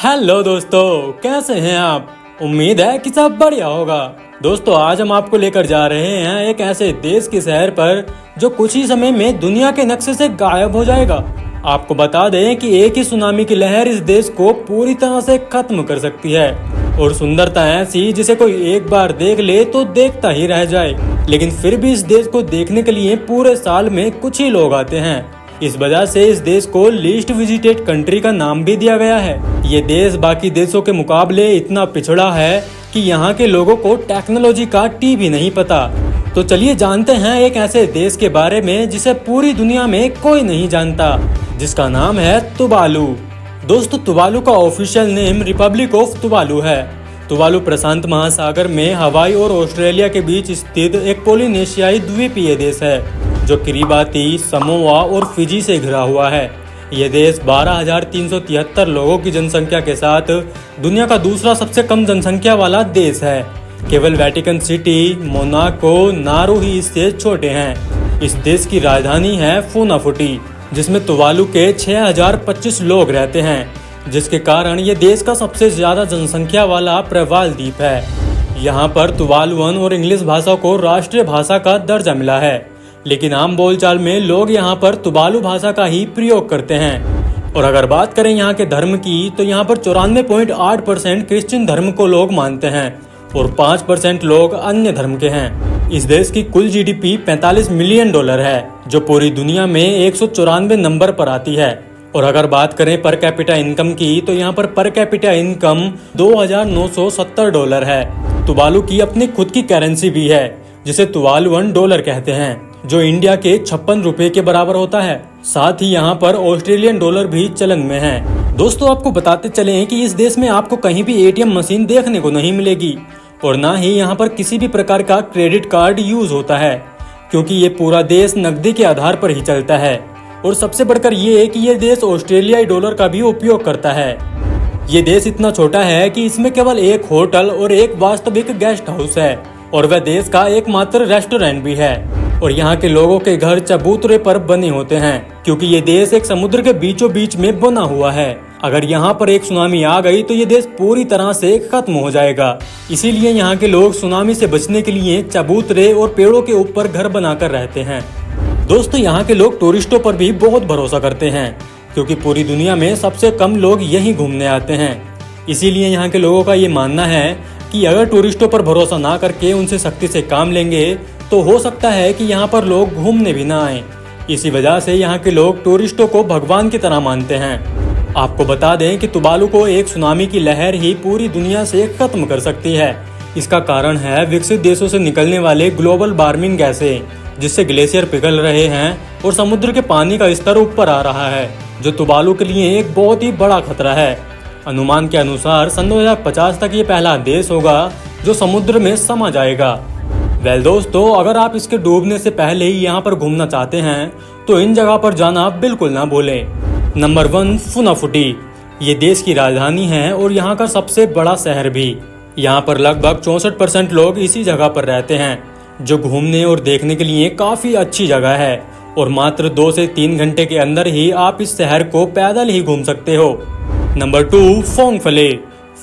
Hello दोस्तों, कैसे हैं आप। उम्मीद है कि सब बढ़िया होगा। दोस्तों, आज हम आपको लेकर जा रहे हैं एक ऐसे देश के शहर पर जो कुछ ही समय में दुनिया के नक्शे से गायब हो जाएगा। आपको बता दें कि एक ही सुनामी की लहर इस देश को पूरी तरह से खत्म कर सकती है और सुंदरता ऐसी जिसे कोई एक बार देख ले तो देखता ही रह जाए। लेकिन फिर भी इस देश को देखने के लिए पूरे साल में कुछ ही लोग आते हैं। इस वजह से इस देश को लीस्ट विजिटेड कंट्री का नाम भी दिया गया है। ये देश बाकी देशों के मुकाबले इतना पिछड़ा है कि यहाँ के लोगों को टेक्नोलॉजी का टी भी नहीं पता। तो चलिए जानते हैं एक ऐसे देश के बारे में जिसे पूरी दुनिया में कोई नहीं जानता, जिसका नाम है तुवालू। दोस्तों, तुवालू का official name Republic of Tuvalu है। तुवालू प्रशांत महासागर में हवाई और ऑस्ट्रेलिया के बीच स्थित एक पोलिनेशियाई द्वीपीय देश है जो किरिबाती, समोआ और फिजी से घिरा हुआ है। यह देश 12,373 लोगों की जनसंख्या के साथ दुनिया का दूसरा सबसे कम जनसंख्या वाला देश है। केवल वेटिकन सिटी, मोनाको, नारू ही इससे छोटे हैं। इस देश की राजधानी है फूनाफुटी, जिसमें तुवालू के 6,025 लोग रहते हैं, जिसके कारण ये देश का सबसे ज्यादा जनसंख्या वाला प्रवाल द्वीप है। यहाँ पर तुवालुअन और इंग्लिश भाषा को राष्ट्रीय भाषा का दर्जा मिला है, लेकिन आम बोलचाल में लोग यहाँ पर तुवालू भाषा का ही प्रयोग करते हैं। और अगर बात करें यहाँ के धर्म की, तो यहाँ पर 94.8% क्रिश्चियन धर्म को लोग मानते हैं और 5% लोग अन्य धर्म के हैं। इस देश की कुल जीडीपी $45 मिलियन है, जो पूरी दुनिया में 194 नंबर पर आती है। और अगर बात करें पर कैपिटा इनकम की, तो यहाँ पर पर कैपिटा इनकम $2,970 है। तुवालू की अपनी खुद की करेंसी भी है, जिसे तुवालुअन डॉलर कहते हैं, जो इंडिया के 56 रुपए के बराबर होता है। साथ ही यहाँ पर ऑस्ट्रेलियन डॉलर भी चलन में है। दोस्तों, आपको बताते चले कि इस देश में आपको कहीं भी एटीएम मशीन देखने को नहीं मिलेगी और ना ही यहाँ पर किसी भी प्रकार का क्रेडिट कार्ड यूज होता है, क्योंकि ये पूरा देश नकदी के आधार पर ही चलता है। और सबसे बढ़कर ये है कि ये देश ऑस्ट्रेलियाई डॉलर का भी उपयोग करता है। ये देश इतना छोटा है कि इसमें केवल एक होटल और एक वास्तविक गेस्ट हाउस है, और वह देश का एकमात्र रेस्टोरेंट भी है। और यहाँ के लोगों के घर चबूतरे पर बने होते हैं, क्योंकि ये देश एक समुद्र के बीचों बीच में बना हुआ है। अगर यहाँ पर एक सुनामी आ गई तो ये देश पूरी तरह से खत्म हो जाएगा। इसीलिए यहाँ के लोग सुनामी से बचने के लिए चबूतरे और पेड़ों के ऊपर घर बनाकर रहते हैं। दोस्तों, यहाँ के लोग टूरिस्टों पर भी बहुत भरोसा करते हैं, क्योंकि पूरी दुनिया में सबसे कम लोग यहीं घूमने आते हैं। इसीलिए यहाँ के लोगों का ये मानना है कि अगर टूरिस्टों पर भरोसा ना करके उनसे सख्ती से काम लेंगे तो हो सकता है कि यहाँ पर लोग घूमने भी ना आए। इसी वजह से यहाँ के लोग टूरिस्टों को भगवान की तरह मानते हैं। आपको बता दें कि तुवालू को एक सुनामी की लहर ही पूरी दुनिया से खत्म कर सकती है। इसका कारण है विकसित देशों से निकलने वाले ग्लोबल वार्मिंग गैसें, जिससे ग्लेशियर पिघल रहे हैं और समुद्र के पानी का स्तर ऊपर आ रहा है, जो तुवालू के लिए एक बहुत ही बड़ा खतरा है। अनुमान के अनुसार सन 2050 तक ये पहला देश होगा जो समुद्र में समा जाएगा। दोस्तों, अगर आप इसके डूबने से पहले ही यहाँ पर घूमना चाहते हैं तो इन जगह पर जाना बिल्कुल ना भूलें। नंबर 1, फूनाफुटी। ये देश की राजधानी है और यहाँ का सबसे बड़ा शहर भी। यहाँ पर लगभग 64% लोग इसी जगह पर रहते हैं, जो घूमने और देखने के लिए काफी अच्छी जगह है। और मात्र 2 से 3 घंटे के अंदर ही आप इस शहर को पैदल ही घूम सकते हो। नंबर 2, फोंगफले।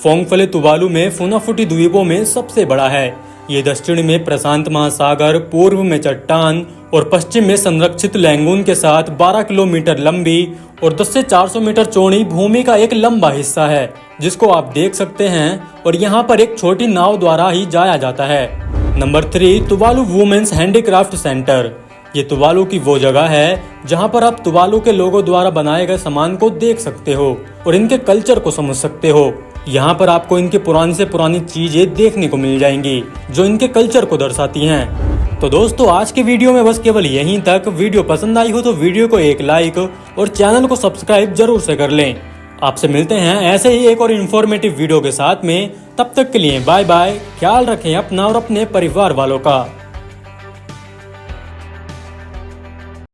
फोंगफले तुवालू में फूनाफुटी द्वीपों में सबसे बड़ा है। ये दक्षिण में प्रशांत महासागर, पूर्व में चट्टान और पश्चिम में संरक्षित लैंगून के साथ 12 किलोमीटर लंबी और 10 से 400 मीटर चौड़ी भूमि का एक लंबा हिस्सा है, जिसको आप देख सकते हैं। और यहाँ पर एक छोटी नाव द्वारा ही जाया जाता है। Number 3, Tuvalu women's handicraft centre. ये तुवालू की वो जगह है जहाँ पर आप तुवालू के लोगों द्वारा बनाए गए सामान को देख सकते हो और इनके कल्चर को समझ सकते हो। यहाँ पर आपको इनके पुरानी से पुरानी चीजें देखने को मिल जाएंगी, जो इनके कल्चर को दर्शाती हैं। तो दोस्तों, आज के वीडियो में बस केवल यहीं तक। वीडियो पसंद आई हो तो वीडियो को एक लाइक और चैनल को सब्सक्राइब जरूर से कर लें। आपसे मिलते हैं ऐसे ही एक और इन्फॉर्मेटिव वीडियो के साथ में। तब तक के लिए बाय बाय। ख्याल रखें अपना और अपने परिवार वालों का।